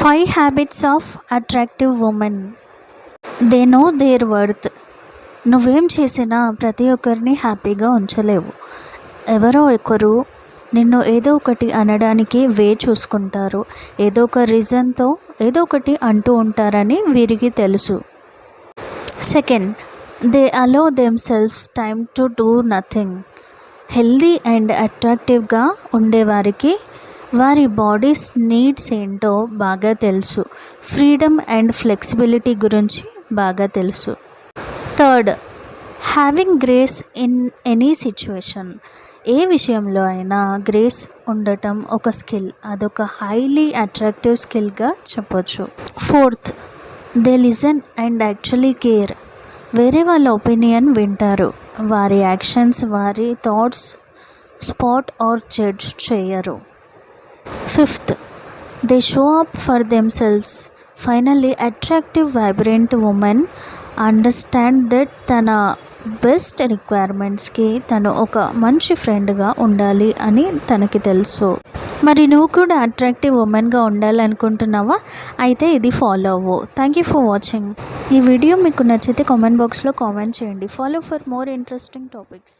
5 habits of attractive women. They know their worth. నువ్వేం చేసినా ప్రతి ఒక్కరిని హ్యాపీగా ఉంచలేవు. ఎవరో ఒకరు నిన్ను ఏదో ఒకటి అనడానికి చూసుకుంటారు. ఏదో ఒక రీజన్తో ఏదో ఒకటి అంటూ ఉంటారని వీరికి తెలుసు. Second, they allow themselves time to do nothing. Healthy and అట్రాక్టివ్గా ఉండేవారికి వారి బాడీస్ నీడ్స్ ఏంటో బాగా తెలుసు. ఫ్రీడమ్ అండ్ ఫ్లెక్సిబిలిటీ గురించి బాగా తెలుసు. Third, having grace in any situation. ఏ విషయంలో అయినా గ్రేస్ ఉండటం ఒక స్కిల్. అదొక హైలీ అట్రాక్టివ్ స్కిల్గా చెప్పొచ్చు. Fourth, they listen and actually care. వేరే వాళ్ళ ఒపీనియన్ వింటారు. వారి యాక్షన్స్, వారి థాట్స్ స్పాట్ ఆర్ జడ్జ్ చేయరు. Fifth, they show up for themselves. Finally, attractive vibrant women understand that తన బెస్ట్ రిక్వైర్మెంట్స్కి తను ఒక మంచి ఫ్రెండ్గా ఉండాలి అని తనకి తెలుసు. మరి నువ్వు కూడా అట్రాక్టివ్ ఉమెన్గా ఉండాలనుకుంటున్నావా? అయితే ఇది ఫాలో అవ్వు. Thank you for watching. ఈ వీడియో మీకు నచ్చితే కామెంట్ బాక్స్లో కామెంట్ చేయండి. Follow for more interesting topics.